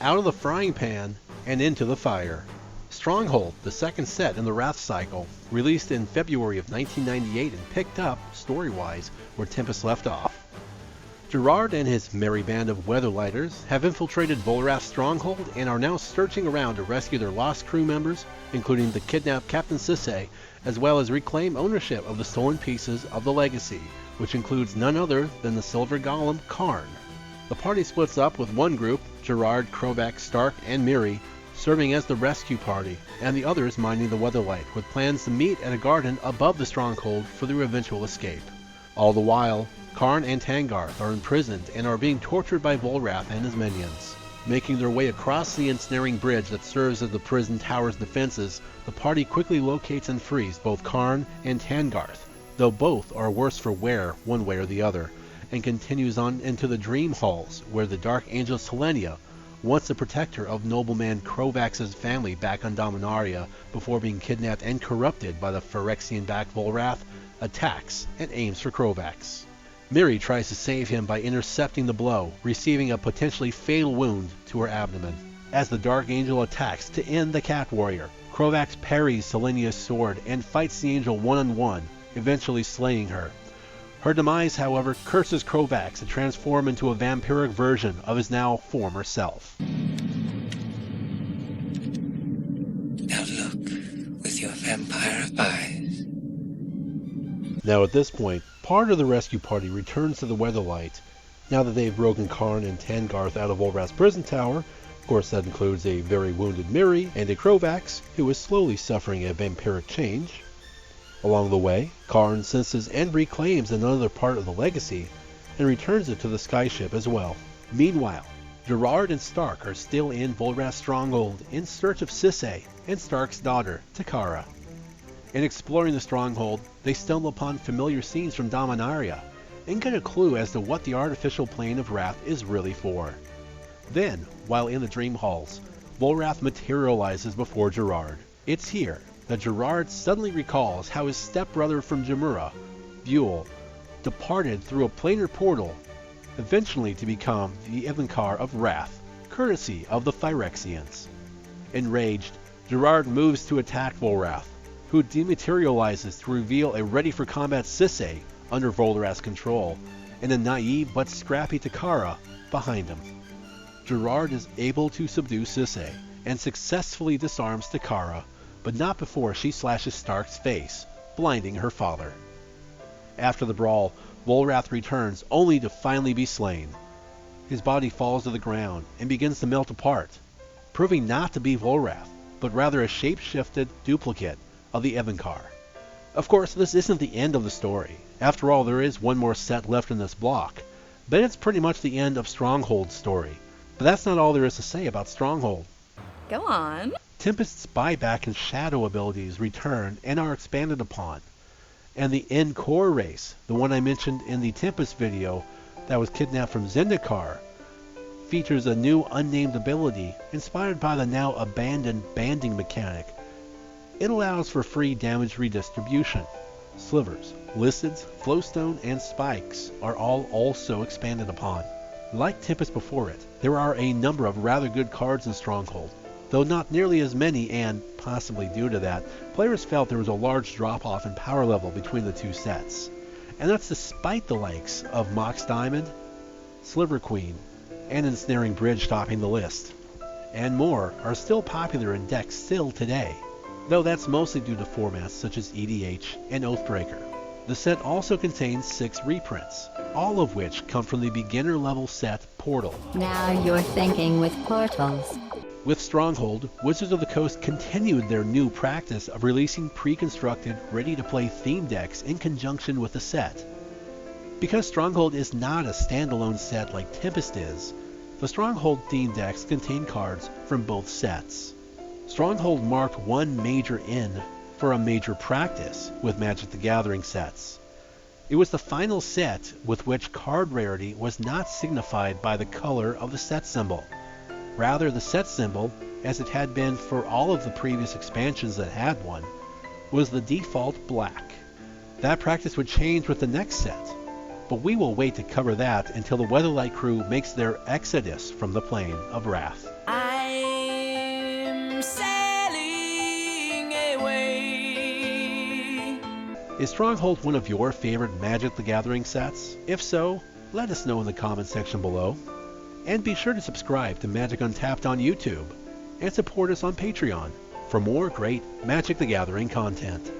out of the frying pan and into the fire. Stronghold, the second set in the Rath Cycle, released in February of 1998 and picked up, story-wise, where Tempest left off. Gerard and his merry band of weatherlighters have infiltrated Volrath's stronghold and are now searching around to rescue their lost crew members, including the kidnapped Captain Sisay, as well as reclaim ownership of the stolen pieces of the Legacy, which includes none other than the Silver Golem, Karn. The party splits up with one group, Gerard, Krovac, Stark, and Miri, serving as the rescue party, and the others minding the weatherlight, with plans to meet at a garden above the stronghold for their eventual escape. All the while, Karn and Tangarth are imprisoned and are being tortured by Volrath and his minions. Making their way across the ensnaring bridge that serves as the prison tower's defenses, the party quickly locates and frees both Karn and Tangarth, though both are worse for wear one way or the other, and continues on into the Dream Halls, where the Dark Angel Selenia, once the protector of nobleman Krovac's family back on Dominaria before being kidnapped and corrupted by the Phyrexian-backed Volrath, attacks and aims for Krovac. Miri tries to save him by intercepting the blow, receiving a potentially fatal wound to her abdomen. As the Dark Angel attacks to end the Cat Warrior, Krovac parries Selenia's sword and fights the Angel one-on-one, eventually slaying her. Her demise, however, curses Krovac to transform into a vampiric version of his now former self. Now look with your vampire eyes. Now at this point, part of the rescue party returns to the Weatherlight, now that they've broken Karn and Tangarth out of Volrath's prison tower. Of course, that includes a very wounded Miri and a Krovac, who is slowly suffering a vampiric change. Along the way, Karn senses and reclaims another part of the Legacy, and returns it to the skyship as well. Meanwhile, Gerard and Stark are still in Volrath's stronghold in search of Sisay and Stark's daughter, Takara. In exploring the stronghold, they stumble upon familiar scenes from Dominaria, and get a clue as to what the artificial plane of Wrath is really for. Then, while in the Dream Halls, Volrath materializes before Gerard. It's here that Gerard suddenly recalls how his stepbrother from Jamura, Buell, departed through a planar portal, eventually to become the Ivankar of Wrath, courtesy of the Phyrexians. Enraged, Gerard moves to attack Volrath, who dematerializes to reveal a ready-for-combat Sisay under Volrath's control, and a naive but scrappy Takara behind him. Gerard is able to subdue Sisay and successfully disarms Takara, but not before she slashes Stark's face, blinding her father. After the brawl, Volrath returns only to finally be slain. His body falls to the ground and begins to melt apart, proving not to be Volrath, but rather a shape-shifted duplicate of the Ivankar. Of course, this isn't the end of the story. After all, there is one more set left in this block, but it's pretty much the end of Stronghold's story. But that's not all there is to say about Stronghold. Go on. Tempest's buyback and shadow abilities return and are expanded upon. And the N-Core race, the one I mentioned in the Tempest video that was kidnapped from Zendikar, features a new unnamed ability inspired by the now abandoned banding mechanic. It allows for free damage redistribution. Slivers, Listids, Flowstone, and Spikes are all also expanded upon. Like Tempest before it, there are a number of rather good cards in Stronghold, though not nearly as many, and, possibly due to that, players felt there was a large drop-off in power level between the two sets. And that's despite the likes of Mox Diamond, Sliver Queen, and Ensnaring Bridge topping the list. And more are still popular in decks still today, though that's mostly due to formats such as EDH and Oathbreaker. The set also contains 6 reprints, all of which come from the beginner-level set Portal. Now you're thinking with portals. With Stronghold, Wizards of the Coast continued their new practice of releasing pre-constructed, ready-to-play theme decks in conjunction with the set. Because Stronghold is not a standalone set like Tempest is, the Stronghold theme decks contain cards from both sets. Stronghold marked one major end for a major practice with Magic the Gathering sets. It was the final set with which card rarity was not signified by the color of the set symbol. Rather, the set symbol, as it had been for all of the previous expansions that had one, was the default black. That practice would change with the next set. but we will wait to cover that until the Weatherlight crew makes their exodus from the plane of Rath. I'm sailing away. Is Stronghold one of your favorite Magic the Gathering sets? If so, let us know in the comments section below. And be sure to subscribe to Magic Untapped on YouTube and support us on Patreon for more great Magic the Gathering content.